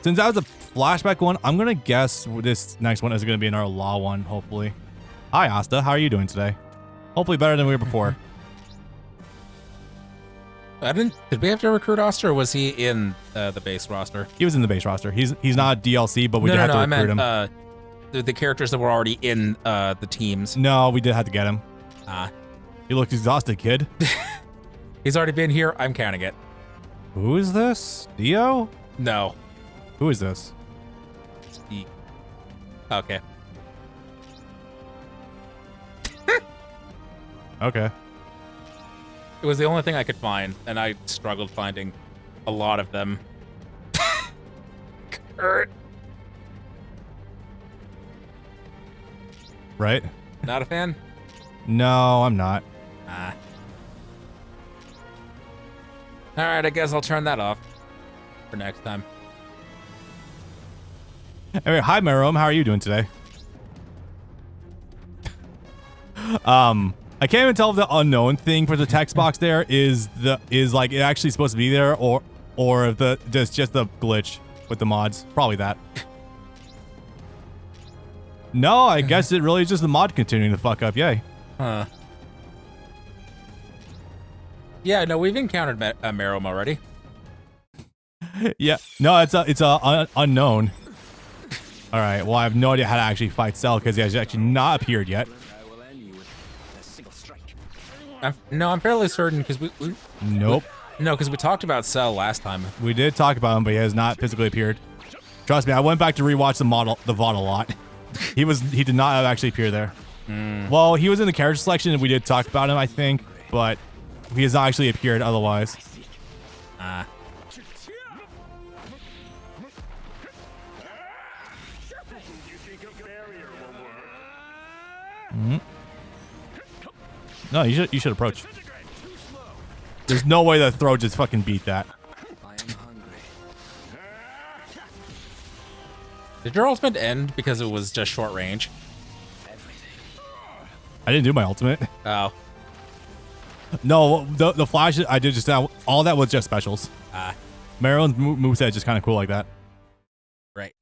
Since that was a flashback one, I'm gonna guess this next one is gonna be another law one, hopefully. Hi, Asta. How are you doing today? Hopefully better than we were before. Did we have to recruit Asta, or was he in the base roster? He was in the base roster. He's not DLC, but we did have to recruit him. The characters that were already in the teams. No, we did have to get him. He looks exhausted, kid. He's already been here. I'm counting it. Who is this? Dio? No. Who is this? Speak. Okay. Okay. It was the only thing I could find, and I struggled finding a lot of them. Kurt. Right? Not a fan? No, I'm not. Alright, I guess I'll turn that off for next time. Anyway, hi Marom, how are you doing today? I can't even tell if the unknown thing for the text box there is like it actually supposed to be there or if the just the glitch with the mods. Probably that. No, I guess it really is just the mod continuing to fuck up. Yay. Huh. Yeah, no, we've encountered Marom already. Yeah. No, it's unknown. All right. Well, I have no idea how to actually fight Cell because he has actually not appeared yet. I'm fairly certain because we Nope. No, because we talked about Cell last time. We did talk about him, but he has not physically appeared. Trust me, I went back to rewatch the VOD a lot. He did not actually appear there. Well, he was in the character selection and we did talk about him, I think, but he has not actually appeared otherwise. No, you should approach. There's no way that throw just fucking beat that. Did your ultimate end because it was just short range? I didn't do my ultimate. Oh. No, the flash I did just now, all that was just specials. Marion's moveset is just kind of cool like that. Right.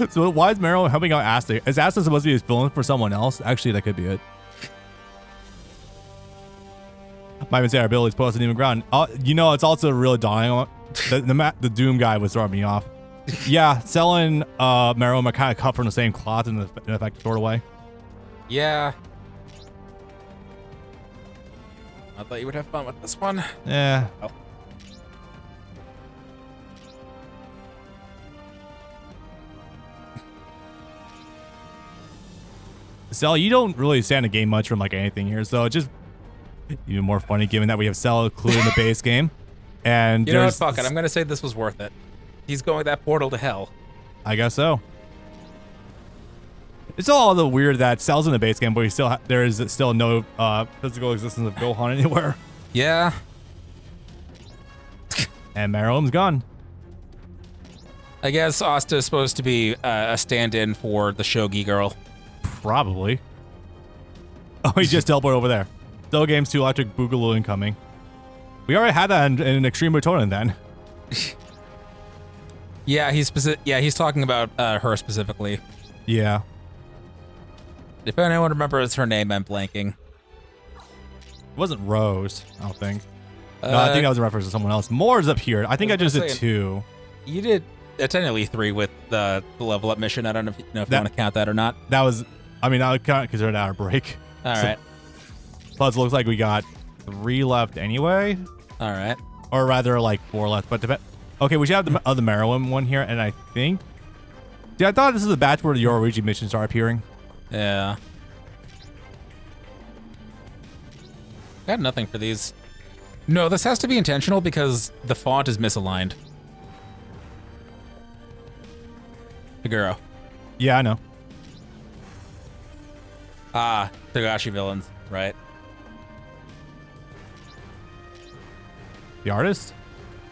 So why is Marion helping out Asta? Is Asta supposed to be his villain for someone else? Actually, that could be it. Might even say our ability is posted even ground. You know, it's also really dying. The Doom guy was throwing me off. Yeah, Cell and Marion are kind of cut from the same cloth in an effective sort of way. Yeah. I thought you would have fun with this one. Yeah. Oh. Cell, you don't really stand to gain much from like anything here, so it's just even more funny given that we have Cell included in the base game. And you know what? Fuck it. I'm gonna say this was worth it. He's going that portal to hell. I guess so. It's all the weird that Cell's in the base game, but we still there is still no physical existence of Gohan anywhere. Yeah. And Marion's gone. I guess Asta is supposed to be a stand-in for the Shogi girl. Probably. Oh, he just teleported over there. Still games 2 Electric Boogaloo incoming. We already had that in Extreme Rotonin then. Yeah, he's talking about her specifically. Yeah. If anyone remembers her name, I'm blanking. It wasn't Rose, I don't think. No, I think that was a reference to someone else. Moore's up here. I think I just did 2. You did technically 3 with the level up mission. I don't know if you want to count that or not. That was, I mean, I would count it because they're an hour break. All right. Plus, it looks like we got 3 left anyway. All right. Or rather, like 4 left. But okay, we should have the other Maryland one here, and I think. Yeah, I thought this is a batch where the Yoruichi missions are appearing. Yeah. Got nothing for these. No, this has to be intentional because the font is misaligned. Figuro. Yeah, I know. Ah, Togashi villains, right? The artist?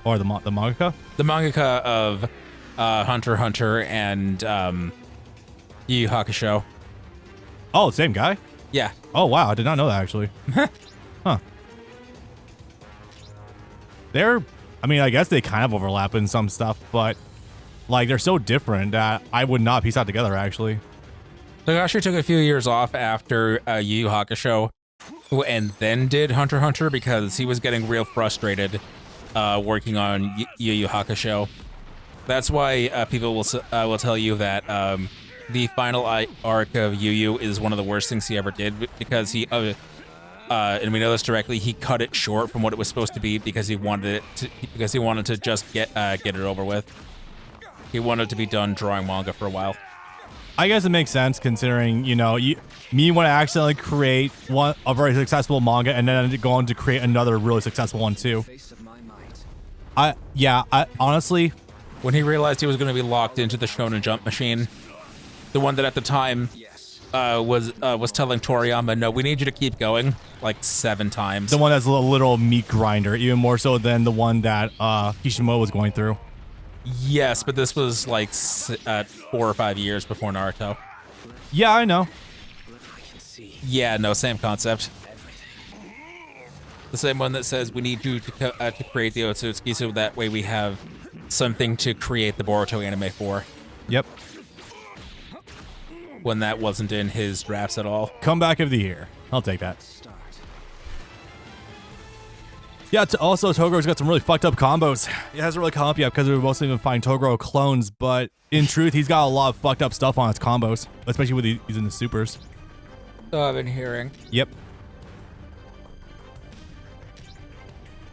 Or the mangaka? The mangaka of Hunter x Hunter and Yu Yu Hakusho. Oh, same guy? Yeah. Oh, wow. I did not know that, actually. Huh. I mean, I guess they kind of overlap in some stuff, but like they're so different that I would not piece out together actually. Togashi took a few years off after Yu Yu Hakusho and then did Hunter x Hunter because he was getting real frustrated working on Yu Yu Hakusho. That's why people will tell you that the final arc of Yu Yu is one of the worst things he ever did because he and we know this directly, he cut it short from what it was supposed to be because he wanted to just get it over with. He wanted to be done drawing manga for a while. I guess it makes sense considering, you know, me want to accidentally create a very successful manga and then go on to create another really successful one too. I honestly, when he realized he was going to be locked into the Shonen Jump machine, the one that at the time was telling Toriyama, no, we need you to keep going, like 7 times. The one that's a little meat grinder, even more so than the one that Kishimoto was going through. Yes, but this was like 4 or 5 years before Naruto. Yeah, I know. Yeah, no, same concept. The same one that says we need you to create the Otsutsuki so that way we have something to create the Boruto anime for. Yep. When that wasn't in his drafts at all. Comeback of the year. I'll take that. Yeah, also Togoro's got some really fucked up combos. It hasn't really come up yet because we've mostly been finding Toguro clones, but in truth, he's got a lot of fucked up stuff on his combos, especially with he's in the supers. So I've been hearing. Yep.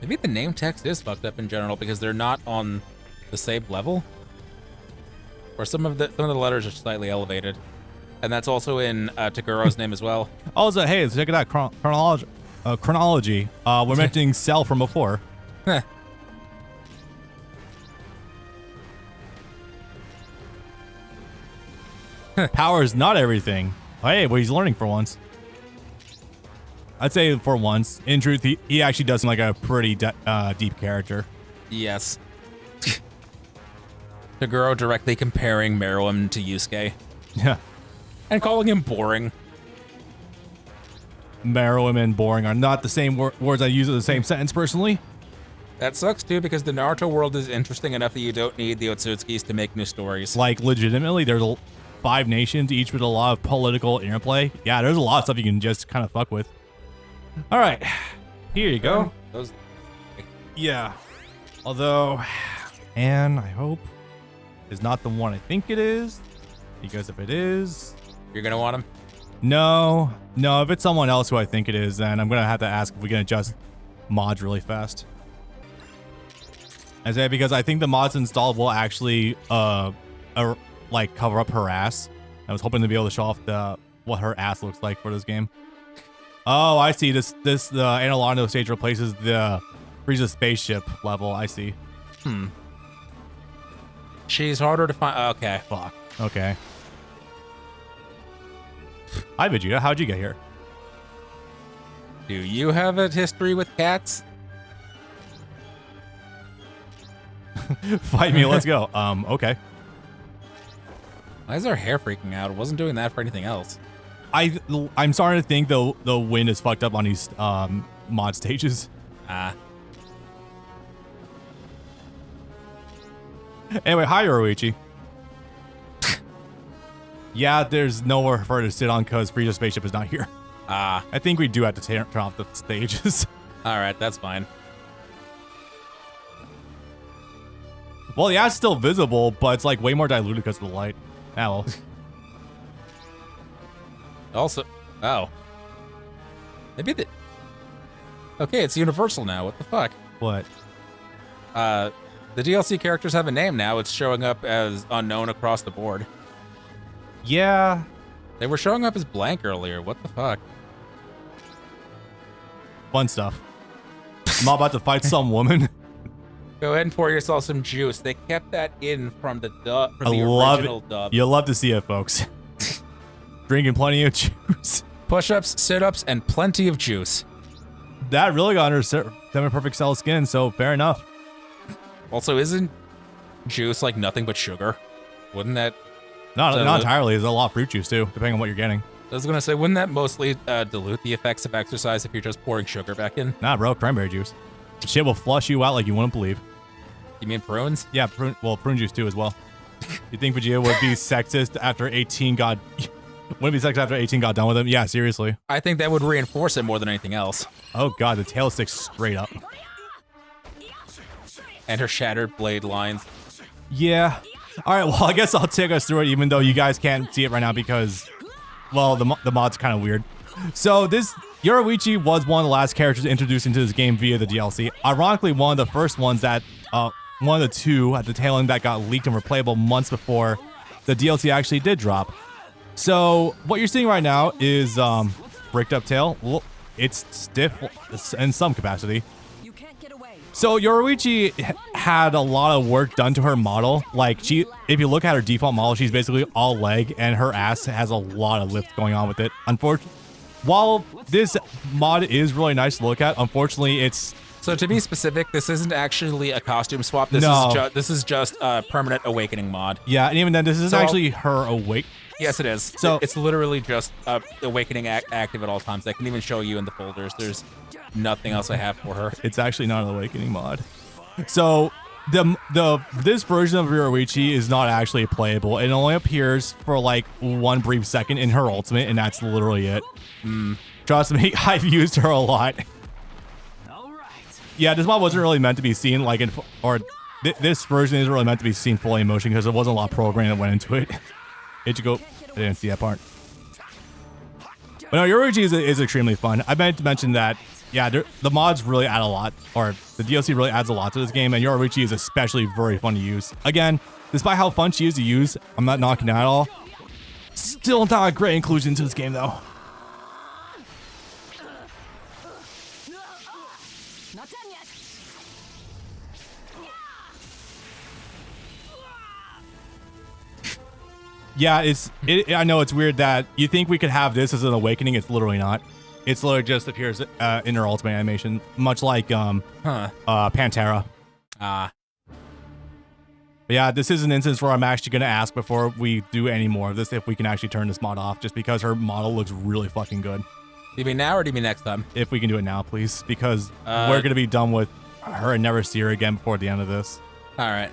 Maybe the name text is fucked up in general because they're not on the same level. Or some of the letters are slightly elevated. And that's also in Togoro's name as well. Also, hey, let's check it out. Chronology. We're mentioning Cell from before. Power is not everything. Hey, well, he's learning for once. I'd say for once. In truth, he actually does seem like a pretty deep character. Yes. Toguro directly comparing Meruem to Yusuke. Yeah. And calling him boring. Meruem and boring are not the same words I use in the same sentence, personally. That sucks, too, because the Naruto world is interesting enough that you don't need the Otsutsukis to make new stories. Like, legitimately, there's 5 nations, each with a lot of political interplay. Yeah, there's a lot of stuff you can just kind of fuck with. All right. Here you go. Yeah. Although, and I hope is not the one I think it is. Because if it is... You're going to want him? No, if it's someone else who I think it is, then I'm going to have to ask if we can adjust mods really fast. I say because I think the mods installed will actually, like, cover up her ass. I was hoping to be able to show off what her ass looks like for this game. Oh, I see. The Analando stage replaces the Frieza spaceship level. I see. She's harder to find. Okay. Fuck. Okay. Hi, Vegeta. How'd you get here? Do you have a history with cats? Fight me. Let's go. Okay. Why is our hair freaking out? It wasn't doing that for anything else. I'm starting to think the wind is fucked up on these mod stages. Anyway, hi, Yoruichi. Yeah, there's nowhere for her to sit on because Frieza's spaceship is not here. I think we do have to turn off the stages. All right, that's fine. Well, yeah, it's still visible, but it's like way more diluted because of the light. Ah, well. Also, oh. Maybe the... Okay, it's universal now. What the fuck? What? The DLC characters have a name now. It's showing up as unknown across the board. Yeah. They were showing up as blank earlier. What the fuck? Fun stuff. I'm not about to fight some woman. Go ahead and pour yourself some juice. They kept that in from the original dub. You'll love to see it, folks. Drinking plenty of juice. Push-ups, sit-ups, and plenty of juice. That really got under semi-perfect cell skin, so fair enough. Also, isn't juice like nothing but sugar? Wouldn't that... Not entirely. There's a lot of fruit juice, too, depending on what you're getting. I was going to say, wouldn't that mostly dilute the effects of exercise if you're just pouring sugar back in? Nah, bro. Cranberry juice. Shit will flush you out like you wouldn't believe. You mean prunes? Yeah, prune juice too as well. You think Vegeta would be sexist after 18 got... Wouldn't be sexist after 18 got done with him? Yeah, seriously. I think that would reinforce it more than anything else. Oh god, the tail sticks straight up. And her shattered blade lines. Yeah. Alright, well, I guess I'll take us through it even though you guys can't see it right now because, well, the mod's kind of weird. So this Yoruichi was one of the last characters introduced into this game via the DLC. Ironically, one of the first ones that, one of the two at the tail end that got leaked and were playable months before the DLC actually did drop. So what you're seeing right now is bricked up tail. Well, it's stiff in some capacity. So Yoruichi had a lot of work done to her model. Like if you look at her default model, she's basically all leg, and her ass has a lot of lift going on with it. Unfortunately, while this mod is really nice to look at, unfortunately, it's... So to be specific, this isn't actually a costume swap. This is just a permanent awakening mod. Yeah, and even then, this is actually her awake. Yes, it is. So it's literally just awakening active at all times. I can even show you in the folders. There's nothing else I have for her. It's actually not an awakening mod. So this version of Yoruichi is not actually playable. It only appears for like one brief second in her ultimate, and that's literally it. Trust me, I've used her a lot. Yeah, this mod wasn't really meant to be seen like this version isn't really meant to be seen fully in motion because there wasn't a lot of programming that went into it. Ichigo, I didn't see that part. But no, Yoruichi is extremely fun. I meant to mention that, yeah, the mods really add a lot, or the DLC really adds a lot to this game, and Yoruichi is especially very fun to use. Again, despite how fun she is to use, I'm not knocking that at all. Still not a great inclusion into this game, though. Yeah, I know it's weird that you think we could have this as an awakening. It's literally not. It's literally just appears in her ultimate animation, much like Pantera. Ah. But yeah, this is an instance where I'm actually going to ask before we do any more of this if we can actually turn this mod off, just because her model looks really fucking good. Do you mean now or do you mean next time? If we can do it now, please, because we're going to be done with her and never see her again before the end of this. All right.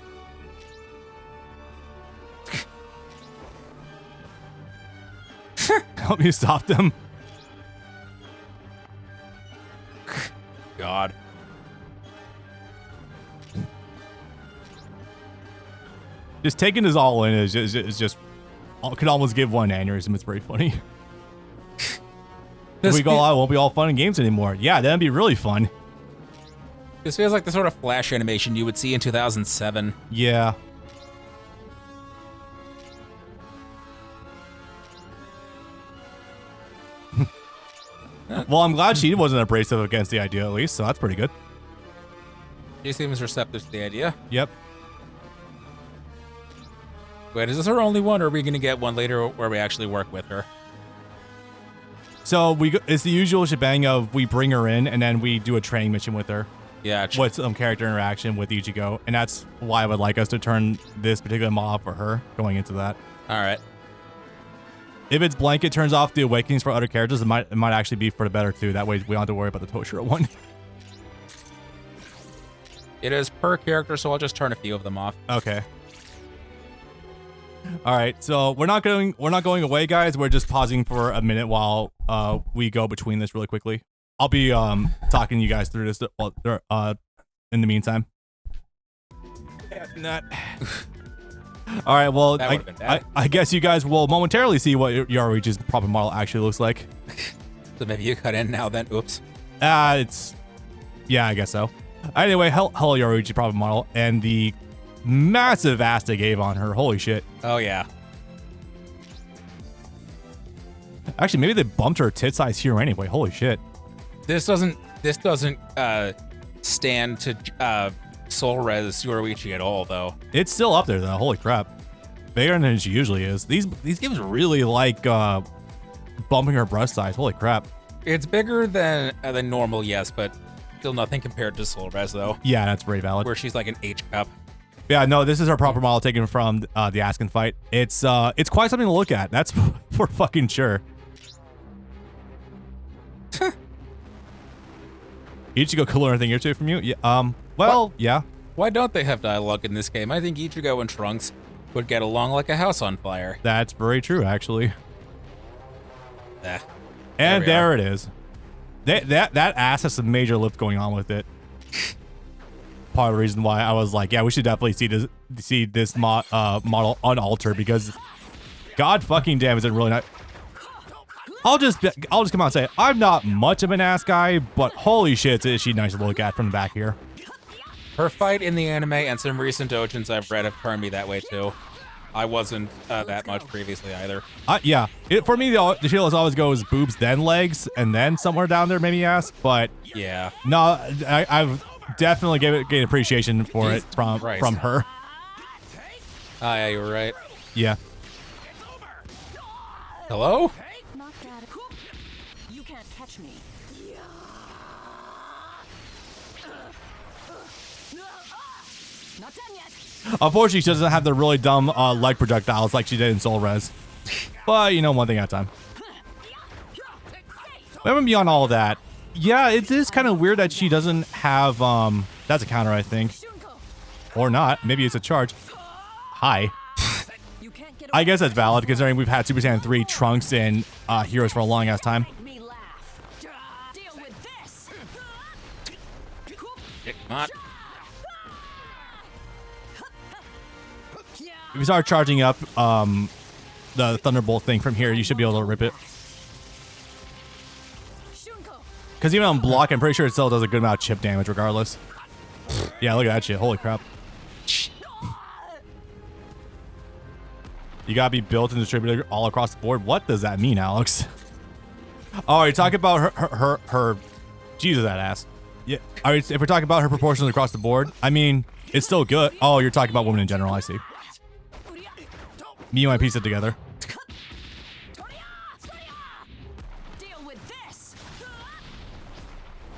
Help me stop them. God. Just taking this all in is just could almost give one aneurysm. It's very funny. If we go out, it won't be all fun and games anymore. Yeah, that'd be really fun. This feels like the sort of flash animation you would see in 2007. Yeah. Well, I'm glad she wasn't abrasive against the idea, at least, so that's pretty good. She seems receptive to the idea. Yep. Wait, is this her only one, or are we going to get one later where we actually work with her? So it's the usual shebang of we bring her in, and then we do a training mission with her. Yeah. With some character interaction with Ichigo, and that's why I would like us to turn this particular mod off for her going into that. All right. If it's blank, it turns off the awakenings for other characters. It might actually be for the better too. That way we don't have to worry about the Toshiro one. It is per character, so I'll just turn a few of them off. Okay. All right. So we're not going away, guys. We're just pausing for a minute while we go between this really quickly. I'll be talking you guys through this in the meantime. Not. All right, well, I guess you guys will momentarily see what Yoruichi's proper model actually looks like. So maybe you cut in now then, oops. Yeah, I guess so. Anyway, hello Yoruichi proper model, and the massive ass they gave on her, holy shit. Oh yeah. Actually, maybe they bumped her tit size here anyway, holy shit. This doesn't stand to Soul Res Yoruichi at all, though. It's still up there, though. Holy crap. Bigger than she usually is. These games really like bumping her breast size. Holy crap. It's bigger than normal, yes, but still nothing compared to Soul Res, though. Yeah, that's very valid. Where she's like an H cup. Yeah, no, this is her proper model taken from the Askin fight. It's quite something to look at. That's for fucking sure. Ichigo could learn a thing or two from you. Yeah. Well, yeah. Why don't they have dialogue in this game? I think Ichigo and Trunks would get along like a house on fire. That's very true, actually. And there it is. That ass has some major lift going on with it. Part of the reason why I was like, yeah, we should definitely see this model unaltered, because god fucking damn, is it really not. I'll just come out and say I'm not much of an ass guy, but holy shit, is she nice to look at from the back here. Her fight in the anime and some recent doujins I've read have turned me that way too. I wasn't that much previously either. Yeah, for me the shield always goes boobs, then legs, and then somewhere down there maybe ass. But yeah, no, I've definitely gained appreciation for it from her. Ah, yeah, you were right. Yeah. Hello? You can't catch me. Not done yet. Unfortunately, she doesn't have the really dumb leg projectiles like she did in Soul Res. But, you know, one thing at a time. But even beyond all of that, yeah, it is kind of weird that she doesn't have, that's a counter, I think. Or not. Maybe it's a charge. Hi. I guess that's valid, considering we've had Super Saiyan 3, Trunks, and Heroes for a long ass time. Not. If you start charging up the Thunderbolt thing from here, you should be able to rip it. Because even on block, I'm pretty sure it still does a good amount of chip damage regardless. Yeah, look at that shit. Holy crap. You gotta be built and distributed all across the board. What does that mean, Alex? Oh, you're talking about her Jesus, that ass. Yeah. All right, if we're talking about her proportions across the board, I mean, it's still good. Oh, you're talking about women in general. I see. Me and my piece it together.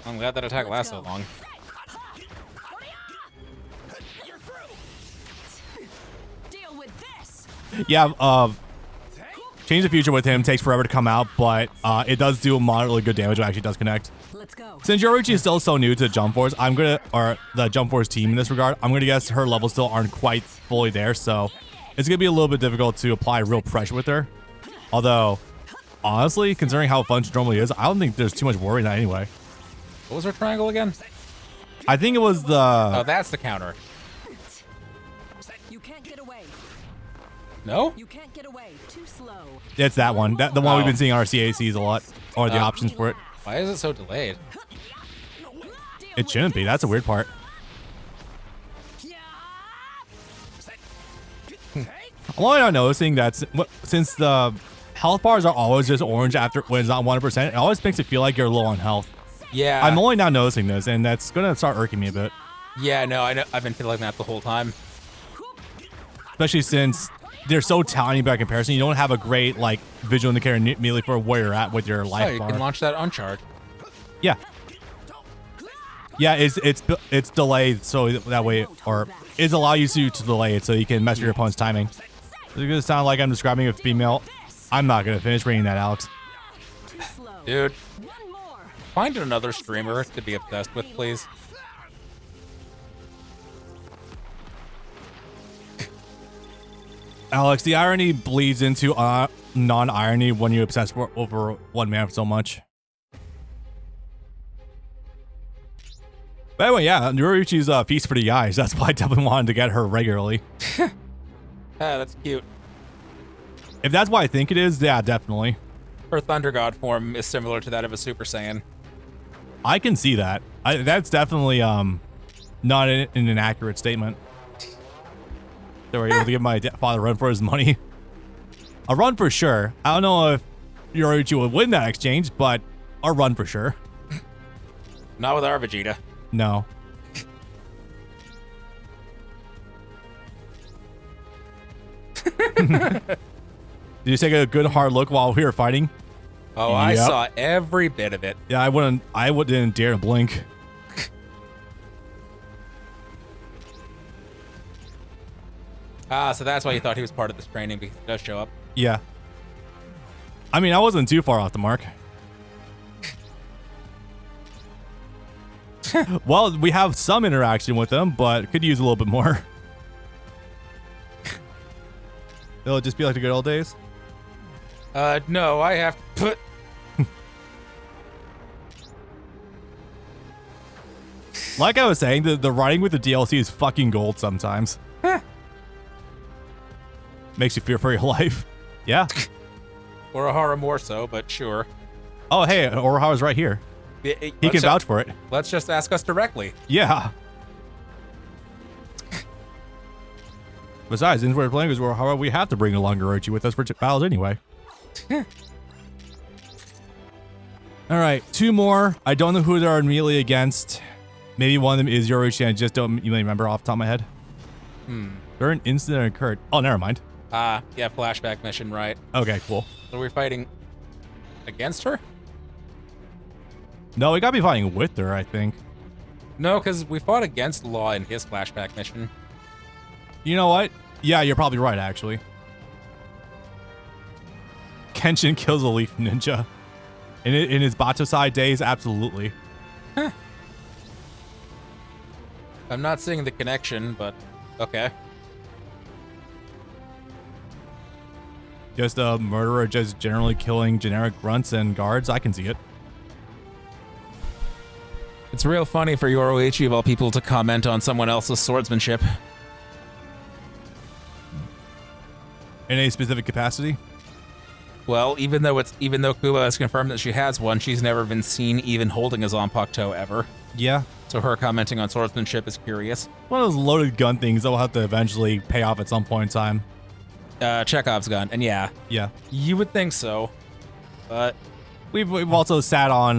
I'm glad that attack lasts so long. Yeah, Change the Future with him takes forever to come out, but it does do moderately good damage when it actually does connect. Let's go. Since Yoruichi is still so new to Jump Force, or the Jump Force team in this regard, I'm gonna guess her levels still aren't quite fully there, so it's gonna be a little bit difficult to apply real pressure with her. Although, honestly, considering how fun she normally is, I don't think there's too much worry in that anyway. What was her triangle again? I think it was the... Oh, that's the counter. You can't get away. No? You can't get away. Too slow. It's that one. The one we've been seeing in our CACs a lot, or the options for it. Why is it so delayed? It shouldn't be. That's a weird part. I'm only not noticing that since the health bars are always just orange after when it's not 100%, it always makes it feel like you're low on health. Yeah. I'm only now noticing this, and that's gonna start irking me a bit. Yeah, no, I know. I've been feeling that the whole time. Especially since they're so tiny by comparison, you don't have a great like visual indicator immediately for where you're at with your life Oh, you bar. can launch that uncharge. Yeah. Yeah, it's delayed so that way, or it allows you to delay it so you can mess with your opponent's timing. It's gonna sound like I'm describing a female. I'm not gonna finish reading that, Alex. Dude, find another streamer to be obsessed with, please. Alex, the irony bleeds into non-irony when you obsess over one man so much. But anyway, yeah, Yoruichi's feast for the eyes. That's why I definitely wanted to get her regularly. Ah, that's cute. If that's why I think it is, yeah, definitely. Her Thunder God form is similar to that of a Super Saiyan. I can see that. That's definitely not an inaccurate statement. They were able to give my father a run for his money. A run for sure. I don't know if Yoruichi would win that exchange, but a run for sure. Not with our Vegeta. No. Did you take a good hard look while we were fighting? Oh, I saw every bit of it. Yeah, I wouldn't dare to blink. Ah, so that's why you thought he was part of this training, because he does show up. Yeah. I mean, I wasn't too far off the mark. Well, we have some interaction with them, but could use a little bit more. It'll just be like the good old days. No, I have to put. Like I was saying, the writing with the DLC is fucking gold sometimes. Makes you fear for your life. Yeah. Urahara more so, but sure. Oh, hey, Urahara's right here. He can vouch for it. Let's just ask us directly. Yeah. Besides, since we're playing as Urahara, we have to bring along Yoruichi with us for battles anyway. All right, 2 more. I don't know who they're immediately against. Maybe one of them is Yoruichi, and I just don't really remember off the top of my head. There an incident occurred. Oh, never mind. Yeah, flashback mission, right. Okay, cool. So we're fighting against her? No, we gotta be fighting with her, I think. No, because we fought against Law in his flashback mission. You know what? Yeah, you're probably right, actually. Kenshin kills a leaf ninja. In his Batosai days, absolutely. Huh. I'm not seeing the connection, but okay. Just a murderer just generally killing generic grunts and guards. I can see it. It's real funny for Yoruichi of all people to comment on someone else's swordsmanship. In a specific capacity? Well, even though Kuba has confirmed that she has one, she's never been seen even holding a Zanpakuto ever. Yeah. So her commenting on swordsmanship is curious. One of those loaded gun things that will have to eventually pay off at some point in time. Chekhov's gun, and yeah, you would think so, but we've also sat on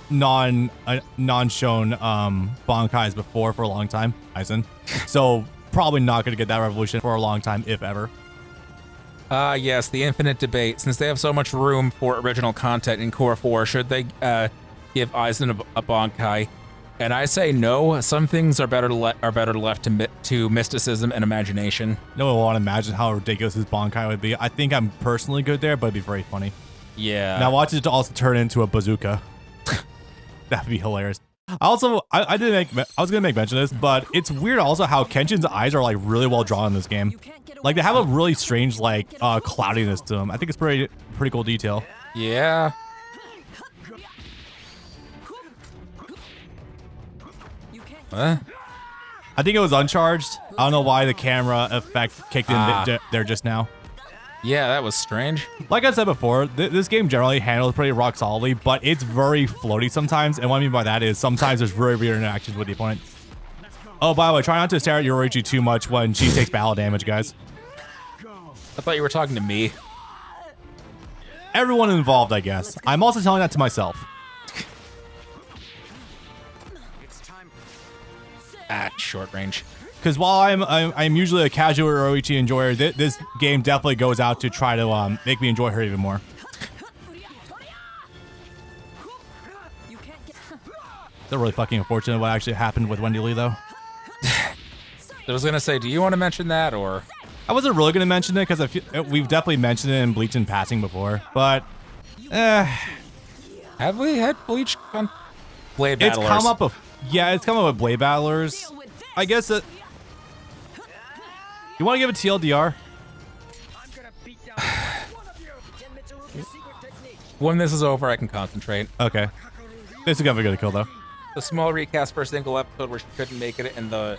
non-shown Bankais before for a long time, Aizen. So probably not going to get that revolution for a long time, if ever. Yes, the infinite debate. Since they have so much room for original content in Core 4, should they give Aizen a Bankai? And I say no. Some things are better left to mysticism and imagination. No one will want to imagine how ridiculous his Bankai would be. I think I'm personally good there, but it'd be very funny. Yeah. Now watch it to also turn into a bazooka. That'd be hilarious. I was gonna make mention of this, but it's weird also how Kenshin's eyes are like really well drawn in this game. Like they have a really strange like cloudiness to them. I think it's pretty cool detail. Yeah. Huh? I think it was uncharged. I don't know why the camera effect kicked in there just now. Yeah, that was strange. Like I said before, this game generally handles pretty rock solidly, but it's very floaty sometimes. And what I mean by that is sometimes there's very weird interactions with the opponent. Oh, by the way, try not to stare at Yoruichi too much when she takes battle damage, guys. I thought you were talking to me. Everyone involved, I guess. I'm also telling that to myself. At short range. Because while I'm usually a casual Yoruichi enjoyer, this game definitely goes out to try to make me enjoy her even more. It's really fucking unfortunate what actually happened with Wendy Lee, though. I was gonna say, do you want to mention that, or? I wasn't really gonna mention it because we've definitely mentioned it in Bleach in passing before, but have we had Bleach on Blade Battlers? It's come up it's come up with Blade Battlers. I guess that. You want to give it TLDR? When this is over, I can concentrate. Okay. This is gonna be a good kill though. The small recast for a single episode where she couldn't make it and the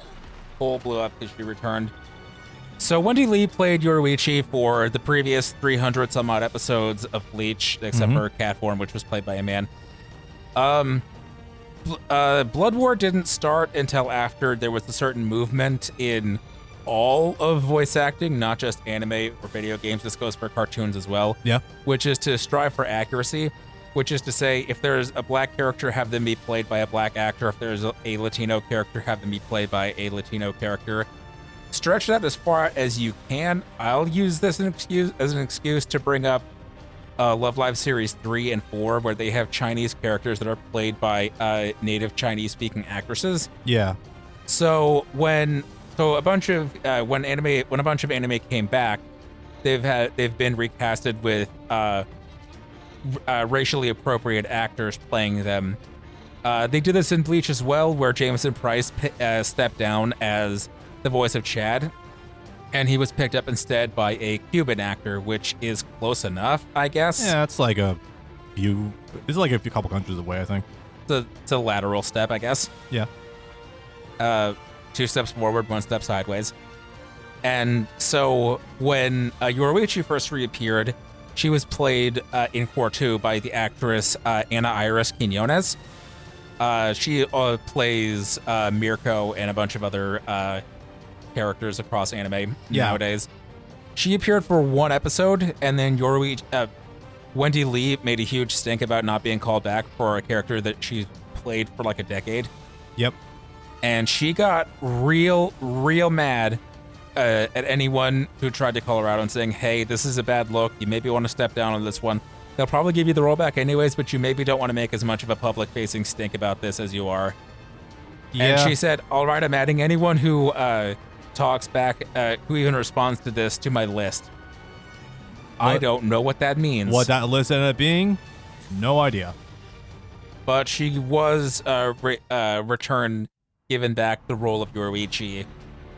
hole blew up because she returned. So Wendy Lee played Yoruichi for the previous 300 some odd episodes of Bleach, except for Cat form, which was played by a man. Blood War didn't start until after there was a certain movement in all of voice acting, not just anime or video games. This goes for cartoons as well. Yeah. Which is to strive for accuracy, which is to say if there's a black character, have them be played by a black actor. If there's a Latino character, have them be played by a Latino character. Stretch that as far as you can. I'll use this as an excuse to bring up Love Live Series 3 and 4, where they have Chinese characters that are played by native Chinese-speaking actresses. Yeah. So when a bunch of anime came back, they've been recasted with racially appropriate actors playing them. They did this in Bleach as well, where Jameson Price stepped down as the voice of Chad, and he was picked up instead by a Cuban actor, which is close enough, I guess. Yeah, it's like a few. It's like a few couple countries away, I think. It's a lateral step, I guess. Yeah. 2 steps forward, 1 step sideways. And so when Yoruichi first reappeared, she was played in Core 2 by the actress Ana Iris Quinones. She plays Mirko and a bunch of other characters across anime nowadays. She appeared for 1 episode, and then Wendy Lee made a huge stink about not being called back for a character that she played for like a decade. Yep. And she got real mad at anyone who tried to call her out and saying, hey, this is a bad look. You maybe want to step down on this one. They'll probably give you the role back anyways, but you maybe don't want to make as much of a public-facing stink about this as you are. Yeah. And she said, all right, I'm adding anyone who talks back, who even responds to this, to my list. I don't know what that means. What that list ended up being, no idea. But she was returned, given back the role of Yoruichi,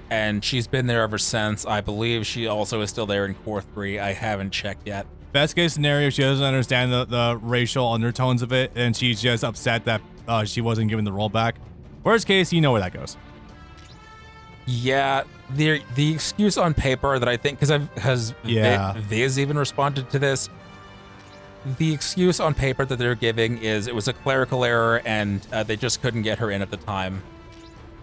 and she's been there ever since. I believe she also is still there in Core 3. I haven't checked yet. Best case scenario, she doesn't understand the racial undertones of it, and she's just upset that she wasn't given the role back. Worst case, you know where that goes. Yeah, the excuse on paper that I think, because Viz even responded to this, the excuse on paper that they're giving is it was a clerical error and they just couldn't get her in at the time.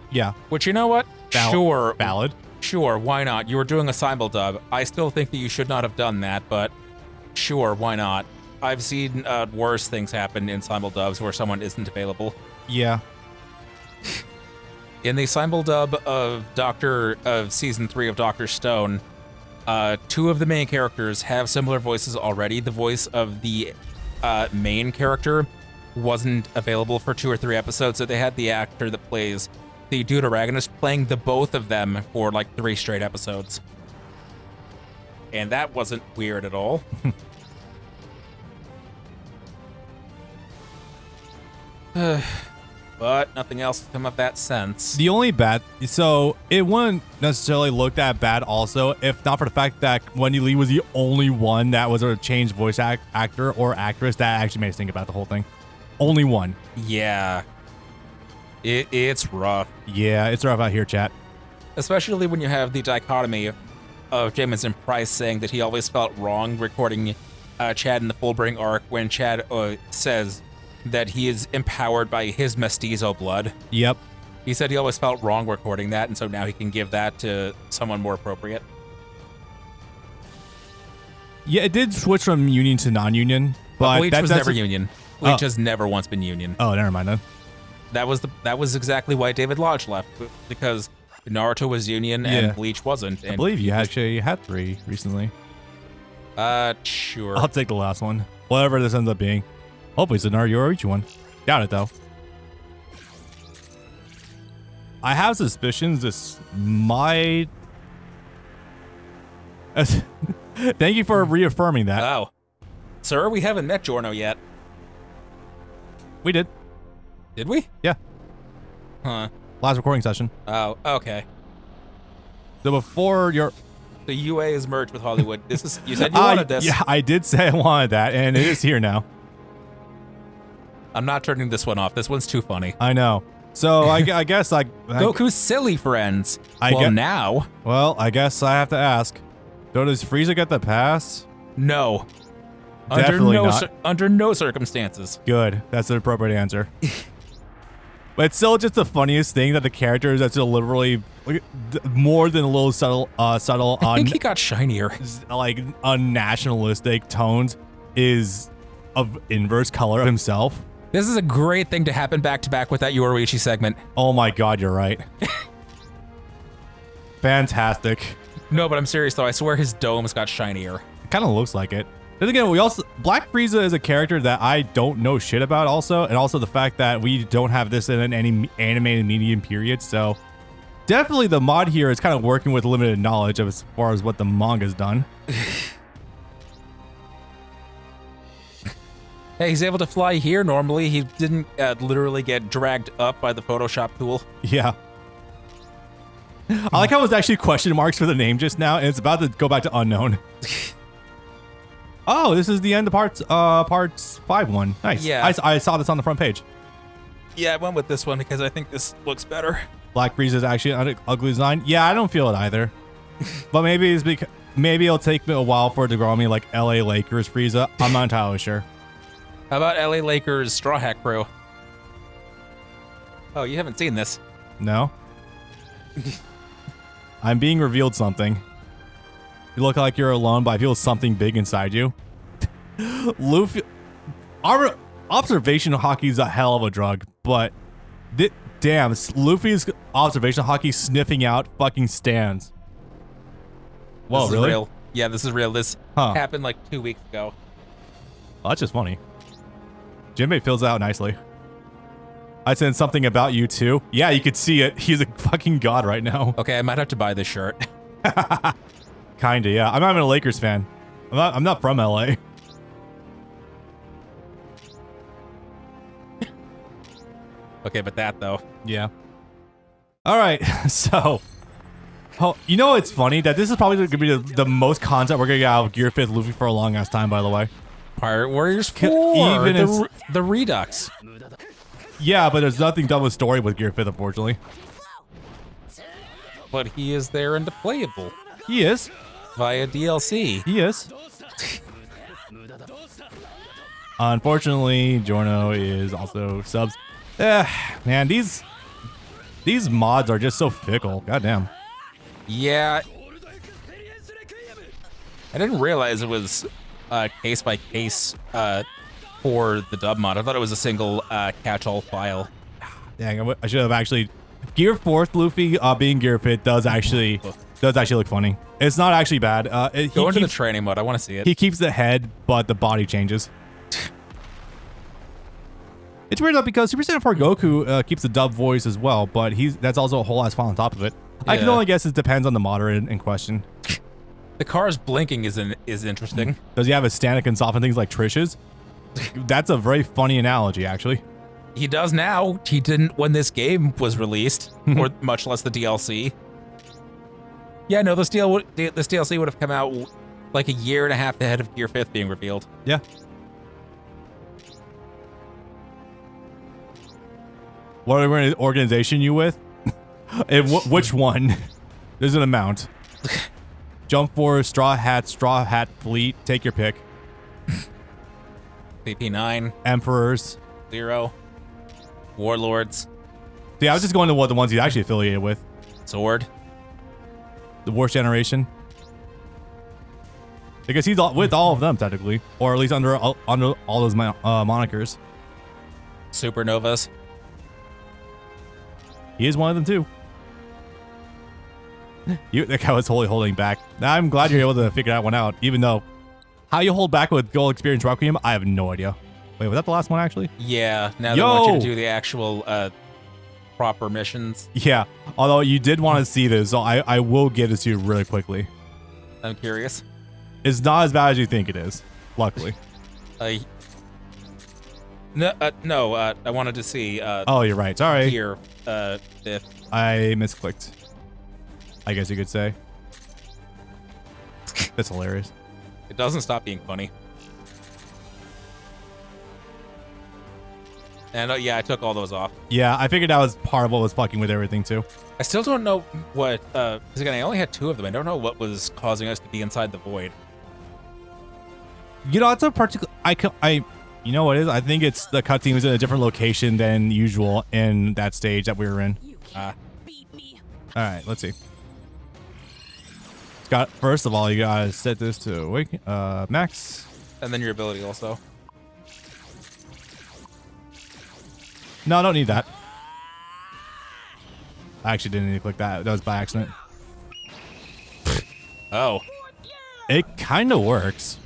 Yeah. Which, you know what? Sure. Valid. Sure, why not? You were doing a simuldub. I still think that you should not have done that, but sure, why not? I've seen worse things happen in simuldubs where someone isn't available. Yeah. In the simuldub of season 3 of Dr. Stone, 2 of the main characters have similar voices already. The voice of the main character wasn't available for 2 or 3 episodes, so they had the actor that plays the deuteragonist playing the both of them for like 3 straight episodes. And that wasn't weird at all. But nothing else has come of that since. The only bad, so it wouldn't necessarily look that bad also, if not for the fact that Wendy Lee was the only one that was a changed voice actor or actress that actually made us think about the whole thing. Only one. Yeah. It's rough. Yeah, it's rough out here, chat. Especially when you have the dichotomy of Jameson Price saying that he always felt wrong recording Chad in the Fullbring arc when Chad says that he is empowered by his mestizo blood. Yep. He said he always felt wrong recording that, and so now he can give that to someone more appropriate. Yeah, it did switch from union to non-union, but Bleach was never union. Bleach has never once been union. Oh, never mind then. That was exactly why David Lodge left, because Naruto was union and Bleach wasn't. And I believe you actually had 3 recently. Sure. I'll take the last one. Whatever this ends up being. Hopefully it's another Yoruichi one. Doubt it though. I have suspicions this might... Thank you for reaffirming that. Oh. Sir, we haven't met Giorno yet. We did. Did we? Yeah. Huh. Last recording session. Oh, okay. So before your... The UA is merged with Hollywood. You said you wanted this. Yeah, I did say I wanted that, and it is here now. I'm not turning this one off. This one's too funny. I know. So I guess Goku's silly friends. Now. Well, I guess I have to ask. Does Frieza get the pass? No. Definitely not. Under no circumstances. Good. That's the appropriate answer. But it's still just the funniest thing that the characters that's literally more than a little subtle I think he got shinier. Like unnationalistic tones is of inverse color himself. This is a great thing to happen back to back with that Yoruichi segment. Oh my god, you're right. Fantastic. No, but I'm serious though. I swear his domes got shinier. It kind of looks like it. Then again, Black Frieza is a character that I don't know shit about also, and also the fact that we don't have this in any animated medium period, so definitely the mod here is kind of working with limited knowledge as far as what the manga's done. Hey, he's able to fly here normally. He didn't literally get dragged up by the Photoshop tool. Yeah. I like how it was actually question marks for the name just now, and it's about to go back to unknown. Oh, this is the end of parts 5-1. Nice. Yeah. I saw this on the front page. Yeah, I went with this one because I think this looks better. Black Frieza is actually an ugly design. Yeah, I don't feel it either. But maybe it's because it'll take me a while for it to grow on me like LA Lakers Frieza. I'm not entirely sure. How about LA Lakers Straw Hat Crew? Oh, you haven't seen this. No. I'm being revealed something. You look like you're alone, but I feel something big inside you. Luffy. Our observation hockey is a hell of a drug, but damn, Luffy's observation hockey sniffing out fucking stands. Whoa, This is really? real. Yeah, this is real. This happened like 2 weeks ago. Oh, that's just funny. Jinbei fills it out nicely. I said something about you too. Yeah, you could see it. He's a fucking god right now. Okay, I might have to buy this shirt. Kinda, yeah. I'm not even a Lakers fan. I'm not from LA. Okay, but that though. Yeah. All right, so. Oh, you know what's funny? That this is probably going to be the most content we're going to get out of Gear 5th Luffy for a long ass time, by the way. Pirate Warriors 4, Even the Redux. Yeah, but there's nothing done with story with Gear 5th, unfortunately. But he is there and playable He is. via DLC. He is. Unfortunately, Giorno is also subs. Man, these mods are just so fickle. Goddamn. Yeah. I didn't realize it was case by case for the dub mod. I thought it was a single catch-all file. Dang, I should have actually. Gear 4th Luffy being Gear 5th does actually look funny. It's not actually bad. Go into the training mode. I want to see it. He keeps the head, but the body changes. It's weird though because Super Saiyan 4 Goku keeps the dub voice as well, but that's also a whole ass file on top of it. I can only guess it depends on the modder in question. The car's blinking is interesting. Does he have a stand that can soften things like Trish's? That's a very funny analogy, actually. He does now. He didn't when this game was released, or much less the DLC. Yeah, no, this DLC would have come out like a year and a half ahead of Gear 5th being revealed. Yeah. What organization you with? And which one? There's an amount. Jump Force, Straw Hat Fleet. Take your pick. PP9. Emperors. 0. Warlords. See, I was just going to the ones he's actually affiliated with. Sword. The Worst Generation. Because he's with all of them, technically. Or at least under all those monikers. Supernovas. He is one of them, too. That guy was totally holding back. I'm glad you're able to figure that one out, even though how you hold back with Gold Experience Requiem, I have no idea. Wait, was that the last one, actually? Yeah, now they want you to do the actual proper missions. Yeah, although you did want to see this, so I will get it to you really quickly. I'm curious. It's not as bad as you think it is, luckily. No, I wanted to see. Oh, you're right. Sorry. Here, 5th. I misclicked. I guess you could say. That's hilarious. It doesn't stop being funny. And yeah, I took all those off. Yeah, I figured that was part of what was fucking with everything too. I still don't know what, because again, I only had 2 of them. I don't know what was causing us to be inside the void. You know, it's a particular. You know what it is? I think it's the cutscene was in a different location than usual in that stage that we were in. All right, let's see. First of all, you gotta set this to max. And then your ability also. No, I don't need that. I actually didn't need to click that. That was by accident. Oh. It kind of works.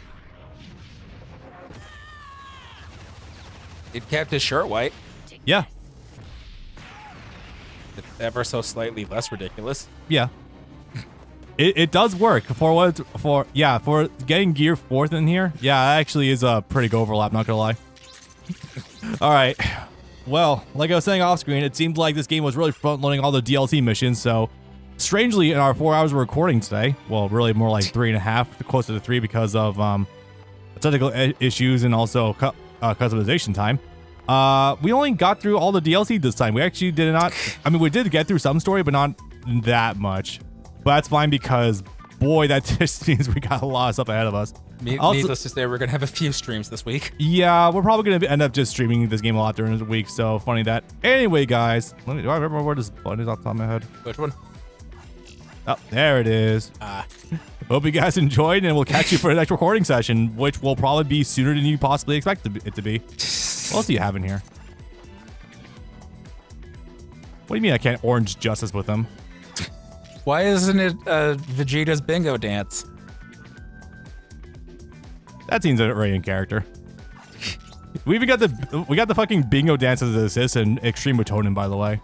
It kept his shirt white. Yeah. It's ever so slightly less ridiculous. Yeah. It does work for getting Gear 4th in here. Yeah, that actually is a pretty good overlap, not gonna lie. All right. Well, like I was saying off screen, it seemed like this game was really front loading all the DLC missions. So, strangely, in our 4 hours of recording today, well, really more like 3.5, closer to 3 because of technical issues and also customization time. We only got through all the DLC this time. We actually did not. I mean, we did get through some story, but not that much. But that's fine because, boy, that just means we got a lot of stuff ahead of us. Needless to say, we're gonna have a few streams this week. Yeah, we're probably gonna end up just streaming this game a lot during the week. So funny that. Anyway, guys, do I remember where this button is off the top of my head? Which one? Oh, there it is. Hope you guys enjoyed, and we'll catch you for the next recording session, which will probably be sooner than you possibly expect it to be. What else do you have in here? What do you mean I can't orange justice with them? Why isn't it Vegeta's bingo dance? That seems very in character. We got the fucking bingo dance as an assist and Extreme Watonin, by the way.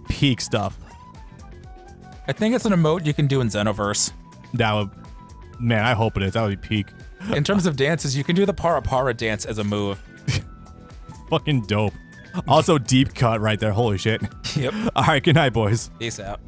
Peak stuff. I think it's an emote you can do in Xenoverse. That would, man, I hope it is. That would be peak. In terms of dances, you can do the para dance as a move. Fucking dope. Also, deep cut right there. Holy shit. Yep. All right, good night, boys. Peace out.